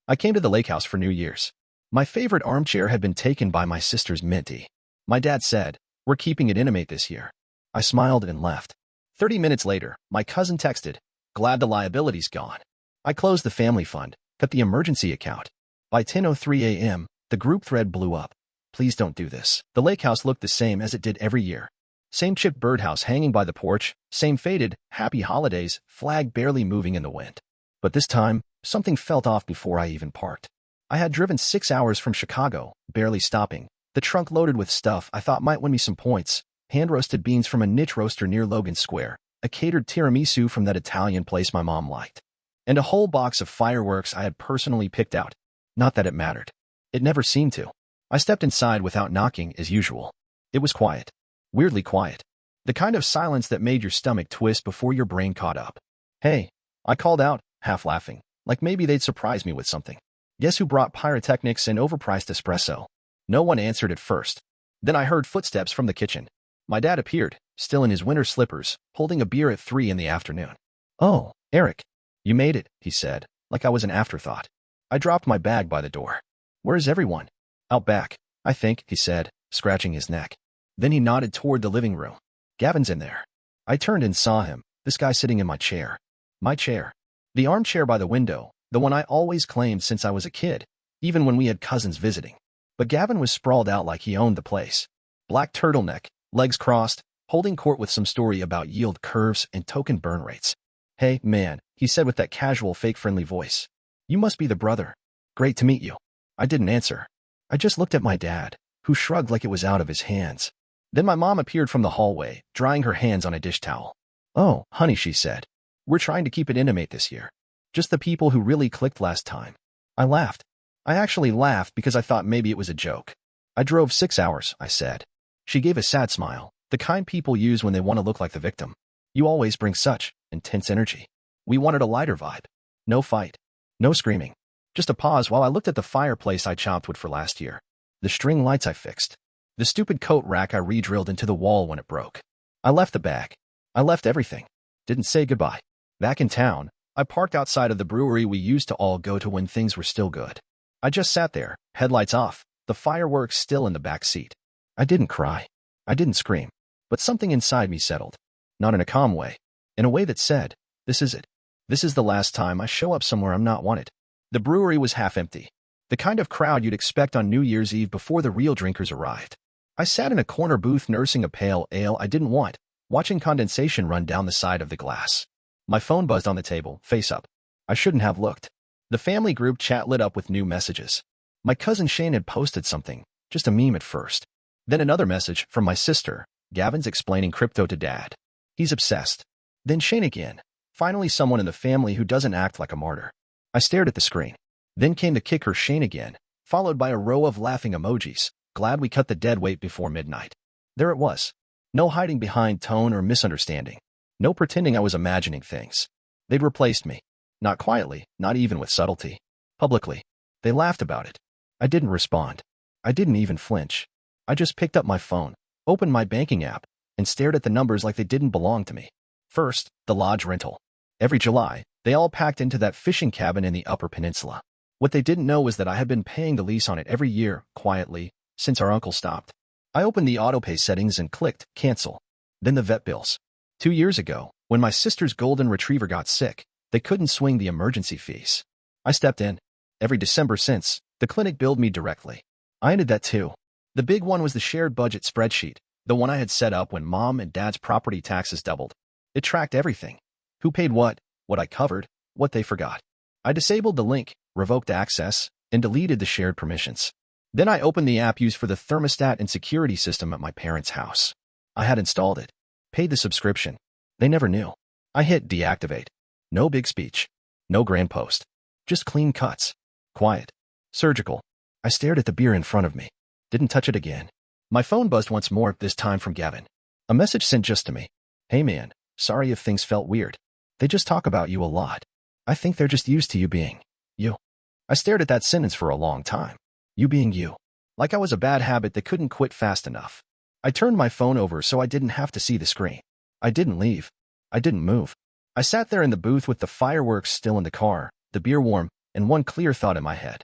I came to the lake house for New Year's. My favorite armchair had been taken by my sister's MENTEE. My dad said, "We're keeping it intimate this year." I smiled and left. 30 minutes later, my cousin texted, "Glad the liability's gone." I closed the family fund, cut the emergency account. By 10:03 a.m., the group thread blew up. Please don't do this. The lake house looked the same as it did every year. Same chipped birdhouse hanging by the porch, same faded, "Happy Holidays" flag barely moving in the wind. But this time, something felt off before I even parked. I had driven 6 hours from Chicago, barely stopping, the trunk loaded with stuff I thought might win me some points: hand-roasted beans from a niche roaster near Logan Square, a catered tiramisu from that Italian place my mom liked, and a whole box of fireworks I had personally picked out. Not that it mattered. It never seemed to. I stepped inside without knocking, as usual. It was quiet. Weirdly quiet. The kind of silence that made your stomach twist before your brain caught up. "Hey," I called out, half laughing, like maybe they'd surprise me with something. "Guess who brought pyrotechnics and overpriced espresso?" No one answered at first. Then I heard footsteps from the kitchen. My dad appeared, still in his winter slippers, holding a beer at 3 in the afternoon. "Oh, Eric, you made it," he said, like I was an afterthought. I dropped my bag by the door. "Where's everyone?" "Out back, I think," he said, scratching his neck. Then he nodded toward the living room. "Gavin's in there." I turned and saw him, this guy sitting in my chair. My chair. The armchair by the window, the one I always claimed since I was a kid, even when we had cousins visiting. But Gavin was sprawled out like he owned the place. Black turtleneck, legs crossed, holding court with some story about yield curves and token burn rates. "Hey, man," he said with that casual fake-friendly voice. "You must be the brother. Great to meet you." I didn't answer. I just looked at my dad, who shrugged like it was out of his hands. Then my mom appeared from the hallway, drying her hands on a dish towel. "Oh, honey," she said. "We're trying to keep it intimate this year. Just the people who really clicked last time." I laughed. I actually laughed because I thought maybe it was a joke. "I drove 6 hours," I said. She gave a sad smile, the kind people use when they want to look like the victim. "You always bring such intense energy." We wanted a lighter vibe. No fight. No screaming. Just a pause while I looked at the fireplace I chopped wood for last year. The string lights I fixed. The stupid coat rack I re-drilled into the wall when it broke. I left the bag. I left everything. Didn't say goodbye. Back in town, I parked outside of the brewery we used to all go to when things were still good. I just sat there, headlights off, the fireworks still in the back seat. I didn't cry. I didn't scream. But something inside me settled. Not in a calm way. In a way that said, "This is it. This is the last time I show up somewhere I'm not wanted." The brewery was half empty. The kind of crowd you'd expect on New Year's Eve before the real drinkers arrived. I sat in a corner booth nursing a pale ale I didn't want, watching condensation run down the side of the glass. My phone buzzed on the table, face up. I shouldn't have looked. The family group chat lit up with new messages. My cousin Shane had posted something, just a meme at first. Then another message from my sister. "Gavin's explaining crypto to Dad. He's obsessed." Then Shane again. Finally someone in the family who doesn't act like a martyr. I stared at the screen. Then came the kicker, Shane again, followed by a row of laughing emojis. "Glad we cut the dead weight before midnight." There it was. No hiding behind tone or misunderstanding. No pretending I was imagining things. They'd replaced me. Not quietly, not even with subtlety. Publicly. They laughed about it. I didn't respond. I didn't even flinch. I just picked up my phone, opened my banking app, and stared at the numbers like they didn't belong to me. First, the lodge rental. Every July, they all packed into that fishing cabin in the Upper Peninsula. What they didn't know was that I had been paying the lease on it every year, quietly, since our uncle stopped. I opened the autopay settings and clicked cancel. Then the vet bills. 2 years ago, when my sister's golden retriever got sick, they couldn't swing the emergency fees. I stepped in. Every December since, the clinic billed me directly. I ended that too. The big one was the shared budget spreadsheet, the one I had set up when Mom and Dad's property taxes doubled. It tracked everything. Who paid what I covered, what they forgot. I disabled the link, revoked access, and deleted the shared permissions. Then I opened the app used for the thermostat and security system at my parents' house. I had installed it. Paid the subscription. They never knew. I hit deactivate. No big speech. No grand post. Just clean cuts. Quiet. Surgical. I stared at the beer in front of me. Didn't touch it again. My phone buzzed once more, this time from Gavin. A message sent just to me. "Hey man, sorry if things felt weird. They just talk about you a lot. I think they're just used to you being you." I stared at that sentence for a long time. You being you. Like I was a bad habit that couldn't quit fast enough. I turned my phone over so I didn't have to see the screen. I didn't leave. I didn't move. I sat there in the booth with the fireworks still in the car, the beer warm, and one clear thought in my head.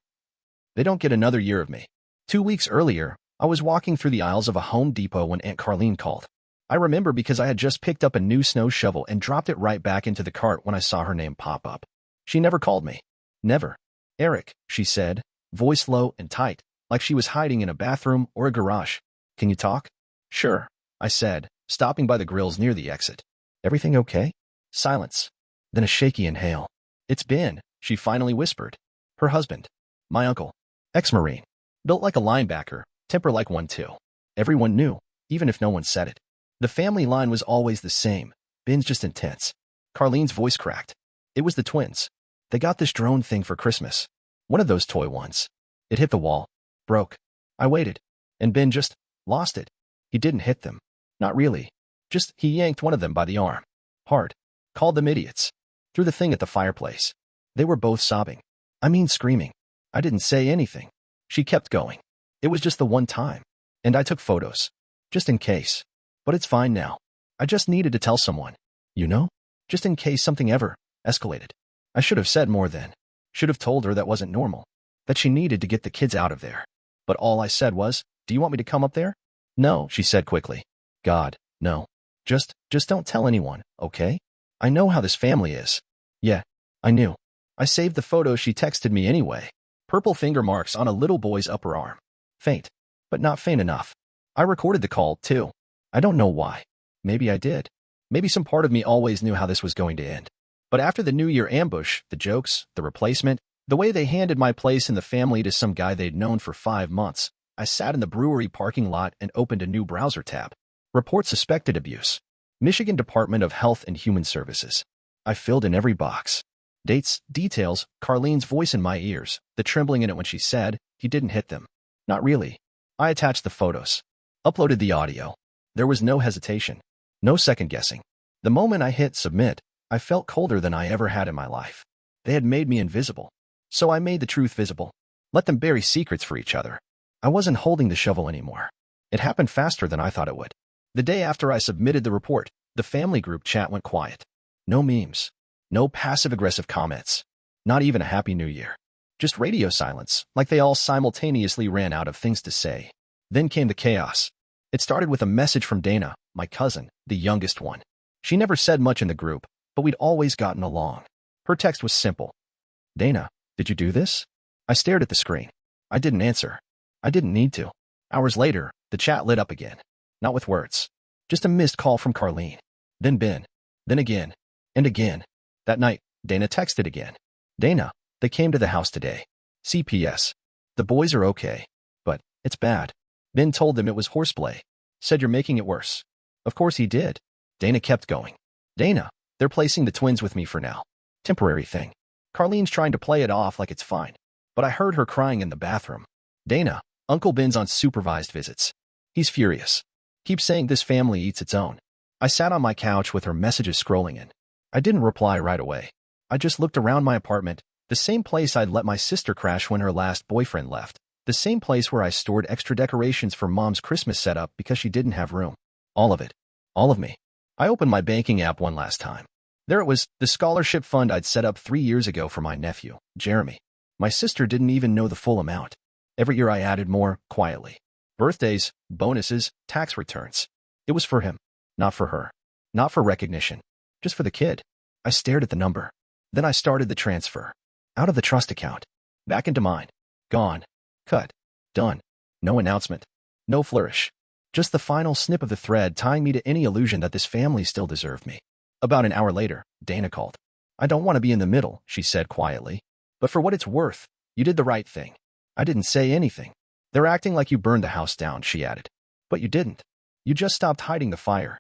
They don't get another year of me. 2 weeks earlier, I was walking through the aisles of a Home Depot when Aunt Carlene called. I remember because I had just picked up a new snow shovel and dropped it right back into the cart when I saw her name pop up. She never called me. Never. Eric, she said, voice low and tight, like she was hiding in a bathroom or a garage. Can you talk? Sure, I said, stopping by the grills near the exit. Everything okay? Silence. Then a shaky inhale. It's Ben, she finally whispered. Her husband. My uncle. Ex-Marine. Built like a linebacker, temper like one too. Everyone knew, even if no one said it. The family line was always the same. Ben's just intense. Carlene's voice cracked. It was the twins. They got this drone thing for Christmas. One of those toy ones. It hit the wall. Broke. I waited. And Ben just lost it. He didn't hit them. Not really. Just he yanked one of them by the arm. Hard. Called them idiots. Threw the thing at the fireplace. They were both sobbing. I mean screaming. I didn't say anything. She kept going. It was just the one time. And I took photos. Just in case. But it's fine now. I just needed to tell someone. You know? Just in case something ever escalated. I should have said more then. Should have told her that wasn't normal. That she needed to get the kids out of there. But all I said was, do you want me to come up there? No, she said quickly. God, no. Just don't tell anyone, okay? I know how this family is. Yeah, I knew. I saved the photo she texted me anyway. Purple finger marks on a little boy's upper arm. Faint, but not faint enough. I recorded the call, too. I don't know why. Maybe I did. Maybe some part of me always knew how this was going to end. But after the New Year ambush, the jokes, the replacement, the way they handed my place in the family to some guy they'd known for 5 months, I sat in the brewery parking lot and opened a new browser tab. Report suspected abuse. Michigan Department of Health and Human Services. I filled in every box. Dates, details, Carlene's voice in my ears, the trembling in it when she said, he didn't hit them. Not really. I attached the photos. Uploaded the audio. There was no hesitation. No second guessing. The moment I hit submit, I felt colder than I ever had in my life. They had made me invisible. So I made the truth visible. Let them bury secrets for each other. I wasn't holding the shovel anymore. It happened faster than I thought it would. The day after I submitted the report, the family group chat went quiet. No memes. No passive-aggressive comments. Not even a Happy New Year. Just radio silence, like they all simultaneously ran out of things to say. Then came the chaos. It started with a message from Dana, my cousin, the youngest one. She never said much in the group, but we'd always gotten along. Her text was simple. Dana, did you do this? I stared at the screen. I didn't answer. I didn't need to. Hours later, the chat lit up again. Not with words. Just a missed call from Carlene. Then Ben. Then again. And again. That night, Dana texted again. Dana, they came to the house today. CPS. The boys are okay. But, it's bad. Ben told them it was horseplay. Said you're making it worse. Of course he did. Dana kept going. Dana, they're placing the twins with me for now. Temporary thing. Carlene's trying to play it off like it's fine. But I heard her crying in the bathroom. Dana, Uncle Ben's on supervised visits. He's furious. Keeps saying this family eats its own. I sat on my couch with her messages scrolling in. I didn't reply right away. I just looked around my apartment, the same place I'd let my sister crash when her last boyfriend left, the same place where I stored extra decorations for Mom's Christmas setup because she didn't have room. All of it. All of me. I opened my banking app one last time. There it was, the scholarship fund I'd set up 3 years ago for my nephew, Jeremy. My sister didn't even know the full amount. Every year I added more, quietly. Birthdays, bonuses, tax returns. It was for him, not for her. Not for recognition. Just for the kid. I stared at the number. Then I started the transfer. Out of the trust account. Back into mine. Gone. Cut. Done. No announcement. No flourish. Just the final snip of the thread tying me to any illusion that this family still deserved me. About an hour later, Dana called. I don't want to be in the middle, she said quietly. But for what it's worth, you did the right thing. I didn't say anything. They're acting like you burned the house down, she added. But you didn't. You just stopped hiding the fire.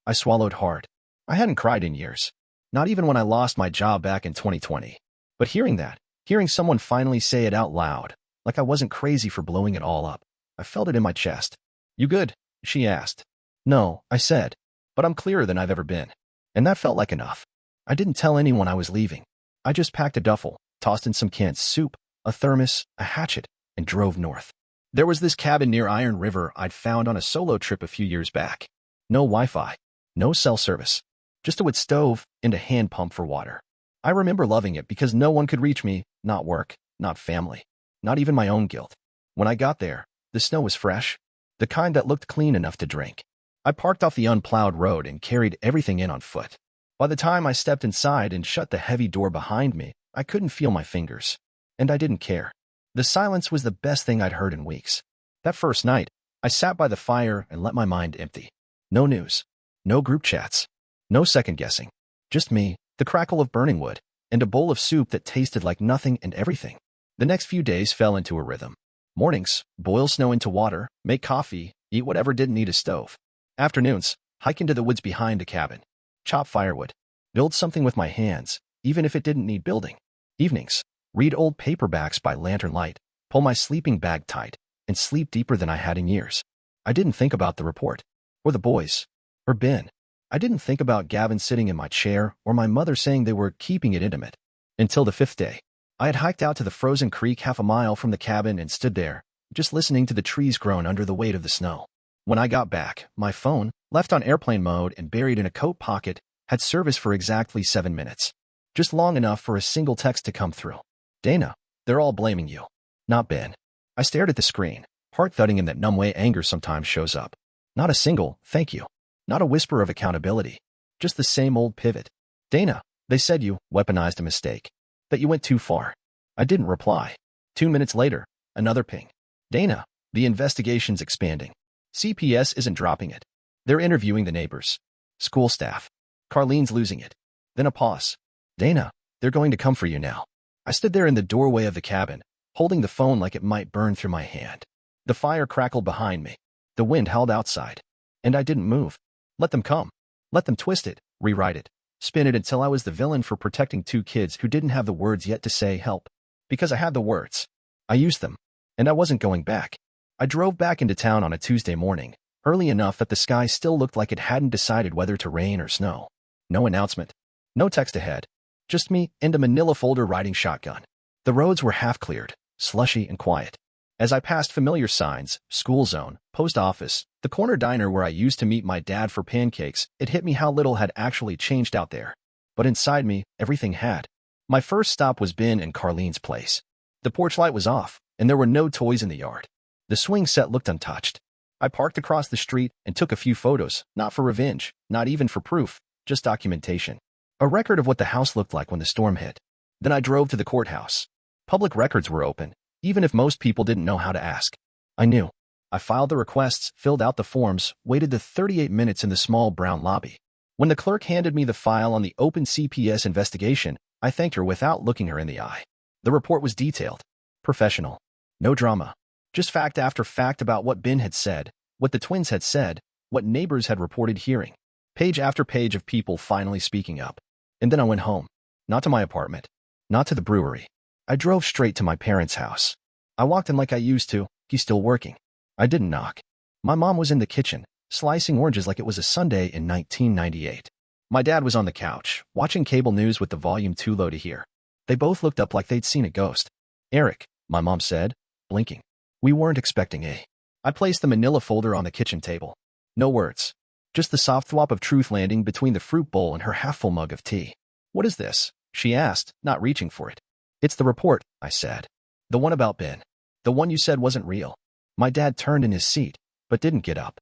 I swallowed hard. I hadn't cried in years. Not even when I lost my job back in 2020. But hearing that, hearing someone finally say it out loud, like I wasn't crazy for blowing it all up, I felt it in my chest. You good? She asked. No, I said. But I'm clearer than I've ever been. And that felt like enough. I didn't tell anyone I was leaving. I just packed a duffel, tossed in some canned soup, a thermos, a hatchet, and drove north. There was this cabin near Iron River I'd found on a solo trip a few years back. No Wi-Fi. No cell service. Just a wood stove and a hand pump for water. I remember loving it because no one could reach me, not work, not family, not even my own guilt. When I got there, the snow was fresh, the kind that looked clean enough to drink. I parked off the unplowed road and carried everything in on foot. By the time I stepped inside and shut the heavy door behind me, I couldn't feel my fingers. And I didn't care. The silence was the best thing I'd heard in weeks. That first night, I sat by the fire and let my mind empty. No news. No group chats. No second-guessing. Just me, the crackle of burning wood, and a bowl of soup that tasted like nothing and everything. The next few days fell into a rhythm. Mornings, boil snow into water, make coffee, eat whatever didn't need a stove. Afternoons, hike into the woods behind a cabin. Chop firewood. Build something with my hands, even if it didn't need building. Evenings, read old paperbacks by lantern light, pull my sleeping bag tight, and sleep deeper than I had in years. I didn't think about the report, or the boys, or Ben. I didn't think about Gavin sitting in my chair or my mother saying they were keeping it intimate. Until the 5th day. I had hiked out to the frozen creek half a mile from the cabin and stood there, just listening to the trees groan under the weight of the snow. When I got back, my phone, left on airplane mode and buried in a coat pocket, had service for exactly 7 minutes. Just long enough for a single text to come through. Dana, they're all blaming you. Not Ben. I stared at the screen, heart thudding in that numb way anger sometimes shows up. Not a single, thank you. Not a whisper of accountability. Just the same old pivot. Dana, they said you weaponized a mistake. That you went too far. I didn't reply. 2 minutes later, another ping. Dana, the investigation's expanding. CPS isn't dropping it. They're interviewing the neighbors. School staff. Carlene's losing it. Then a pause. Dana, they're going to come for you now. I stood there in the doorway of the cabin, holding the phone like it might burn through my hand. The fire crackled behind me. The wind howled outside. And I didn't move. Let them come. Let them twist it, rewrite it, spin it until I was the villain for protecting 2 kids who didn't have the words yet to say help. Because I had the words. I used them. And I wasn't going back. I drove back into town on a Tuesday morning, early enough that the sky still looked like it hadn't decided whether to rain or snow. No announcement. No text ahead. Just me and a manila folder riding shotgun. The roads were half cleared, slushy and quiet. As I passed familiar signs, school zone, post office, the corner diner where I used to meet my dad for pancakes, it hit me how little had actually changed out there. But inside me, everything had. My first stop was Ben and Carlene's place. The porch light was off, and there were no toys in the yard. The swing set looked untouched. I parked across the street and took a few photos, not for revenge, not even for proof, just documentation. A record of what the house looked like when the storm hit. Then I drove to the courthouse. Public records were open, even if most people didn't know how to ask. I knew. I filed the requests, filled out the forms, waited the 38 minutes in the small brown lobby. When the clerk handed me the file on the open CPS investigation, I thanked her without looking her in the eye. The report was detailed. Professional. No drama. Just fact after fact about what Ben had said, what the twins had said, what neighbors had reported hearing. Page after page of people finally speaking up. And then I went home. Not to my apartment. Not to the brewery. I drove straight to my parents' house. I walked in like I used to. He's still working. I didn't knock. My mom was in the kitchen, slicing oranges like it was a Sunday in 1998. My dad was on the couch, watching cable news with the volume too low to hear. They both looked up like they'd seen a ghost. Eric, my mom said, blinking. We weren't expecting a. I placed the manila folder on the kitchen table. No words. Just the soft thwop of truth landing between the fruit bowl and her half-full mug of tea. What is this? She asked, not reaching for it. It's the report, I said. The one about Ben. The one you said wasn't real. My dad turned in his seat, but didn't get up.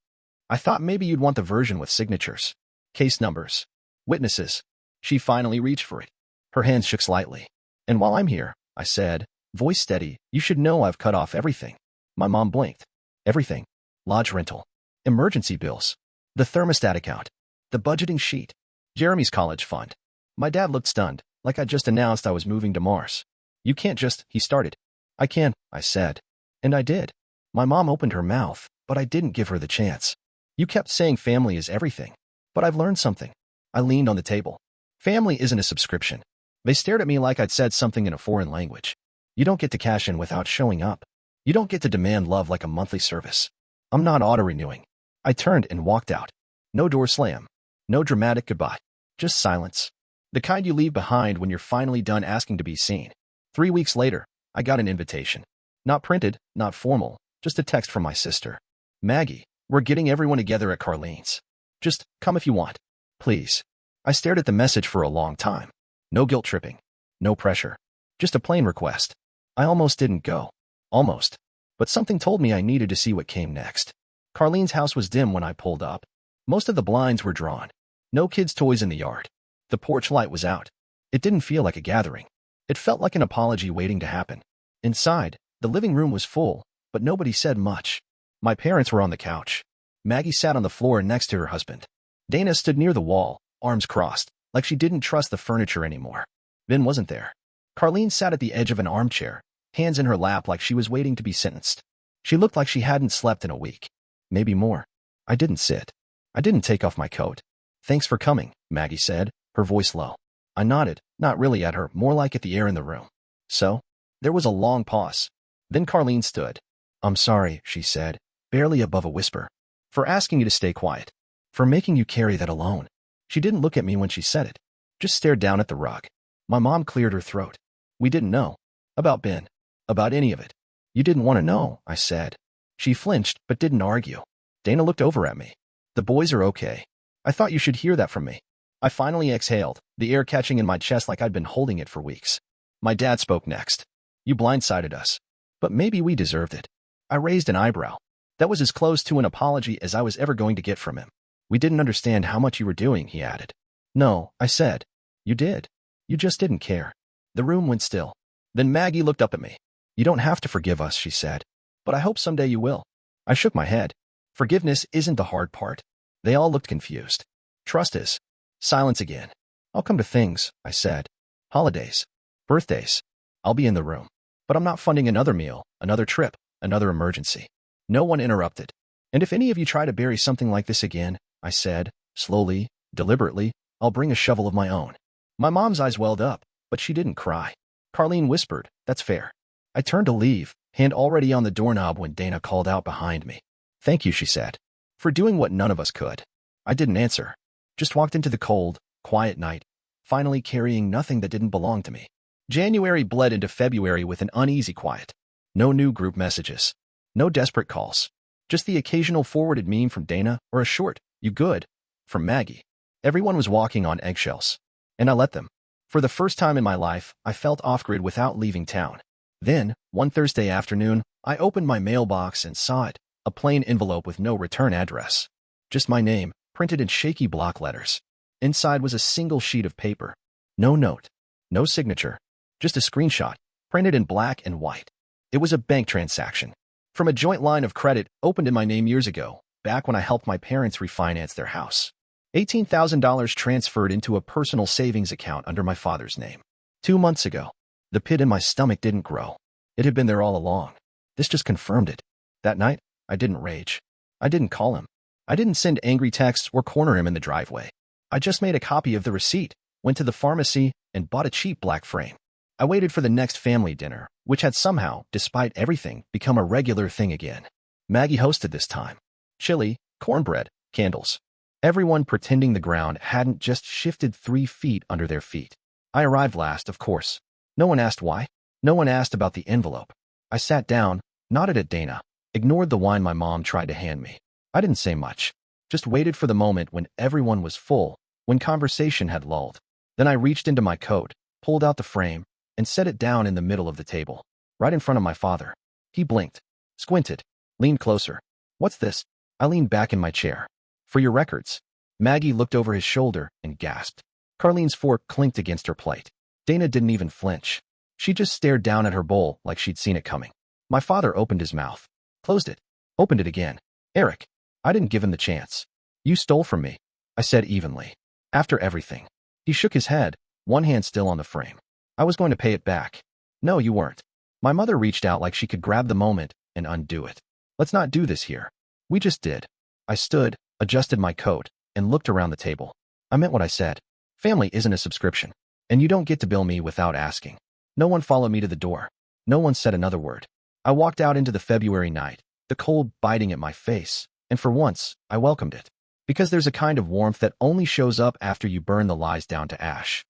I thought maybe you'd want the version with signatures. Case numbers. Witnesses. She finally reached for it. Her hands shook slightly. And while I'm here, I said, voice steady, you should know I've cut off everything. My mom blinked. Everything. Lodge rental. Emergency bills. The thermostat account. The budgeting sheet. Jeremy's college fund. My dad looked stunned, like I just announced I was moving to Mars. You can't just, he started. I can, I said. And I did. My mom opened her mouth, but I didn't give her the chance. You kept saying family is everything. But I've learned something. I leaned on the table. Family isn't a subscription. They stared at me like I'd said something in a foreign language. You don't get to cash in without showing up. You don't get to demand love like a monthly service. I'm not auto-renewing. I turned and walked out. No door slam. No dramatic goodbye. Just silence. The kind you leave behind when you're finally done asking to be seen. 3 weeks later, I got an invitation. Not printed, not formal, just a text from my sister. Maggie, we're getting everyone together at Carlene's. Just come if you want. Please. I stared at the message for a long time. No guilt tripping. No pressure. Just a plain request. I almost didn't go. Almost. But something told me I needed to see what came next. Carlene's house was dim when I pulled up. Most of the blinds were drawn. No kids' toys in the yard. The porch light was out. It didn't feel like a gathering. It felt like an apology waiting to happen. Inside, the living room was full, but nobody said much. My parents were on the couch. Maggie sat on the floor next to her husband. Dana stood near the wall, arms crossed, like she didn't trust the furniture anymore. Ben wasn't there. Carlene sat at the edge of an armchair, hands in her lap like she was waiting to be sentenced. She looked like she hadn't slept in a week. Maybe more. I didn't sit. I didn't take off my coat. Thanks for coming, Maggie said, her voice low. I nodded, not really at her, more like at the air in the room. So? There was a long pause. Then Carlene stood. I'm sorry, she said, barely above a whisper. For asking you to stay quiet. For making you carry that alone. She didn't look at me when she said it. Just stared down at the rug. My mom cleared her throat. We didn't know. About Ben. About any of it. You didn't want to know, I said. She flinched, but didn't argue. Dana looked over at me. The boys are okay. I thought you should hear that from me. I finally exhaled, the air catching in my chest like I'd been holding it for weeks. My dad spoke next. You blindsided us. But maybe we deserved it. I raised an eyebrow. That was as close to an apology as I was ever going to get from him. We didn't understand how much you were doing, he added. No, I said. You did. You just didn't care. The room went still. Then Maggie looked up at me. You don't have to forgive us, she said. But I hope someday you will. I shook my head. Forgiveness isn't the hard part. They all looked confused. Trust is. Silence again. I'll come to things, I said. Holidays. Birthdays. I'll be in the room. But I'm not funding another meal, another trip, another emergency. No one interrupted. And if any of you try to bury something like this again, I said, slowly, deliberately, I'll bring a shovel of my own. My mom's eyes welled up, but she didn't cry. Carlene whispered, that's fair. I turned to leave, hand already on the doorknob when Dana called out behind me. Thank you, she said, for doing what none of us could. I didn't answer. Just walked into the cold, quiet night, finally carrying nothing that didn't belong to me. January bled into February with an uneasy quiet. No new group messages. No desperate calls. Just the occasional forwarded meme from Dana or a short, you good, from Maggie. Everyone was walking on eggshells. And I let them. For the first time in my life, I felt off-grid without leaving town. Then, one Thursday afternoon, I opened my mailbox and saw it, a plain envelope with no return address. Just my name, printed in shaky block letters. Inside was a single sheet of paper. No note. No signature. Just a screenshot, printed in black and white. It was a bank transaction. From a joint line of credit opened in my name years ago, back when I helped my parents refinance their house. $18,000 transferred into a personal savings account under my father's name. 2 months ago. The pit in my stomach didn't grow. It had been there all along. This just confirmed it. That night, I didn't rage. I didn't call him. I didn't send angry texts or corner him in the driveway. I just made a copy of the receipt, went to the pharmacy, and bought a cheap black frame. I waited for the next family dinner, which had somehow, despite everything, become a regular thing again. Maggie hosted this time. Chili, cornbread, candles. Everyone pretending the ground hadn't just shifted 3 feet under their feet. I arrived last, of course. No one asked why. No one asked about the envelope. I sat down, nodded at Dana, ignored the wine my mom tried to hand me. I didn't say much. Just waited for the moment when everyone was full, when conversation had lulled. Then I reached into my coat, pulled out the frame, and set it down in the middle of the table, right in front of my father. He blinked, squinted, leaned closer. What's this? I leaned back in my chair. For your records. Maggie looked over his shoulder and gasped. Carlene's fork clinked against her plate. Dana didn't even flinch. She just stared down at her bowl like she'd seen it coming. My father opened his mouth, closed it, opened it again. Eric, I didn't give him the chance. You stole from me, I said evenly. After everything. He shook his head, one hand still on the frame. I was going to pay it back. No, you weren't. My mother reached out like she could grab the moment and undo it. Let's not do this here. We just did. I stood, adjusted my coat, and looked around the table. I meant what I said. Family isn't a subscription. And you don't get to bill me without asking. No one followed me to the door. No one said another word. I walked out into the February night, the cold biting at my face, and for once, I welcomed it. Because there's a kind of warmth that only shows up after you burn the lies down to ash.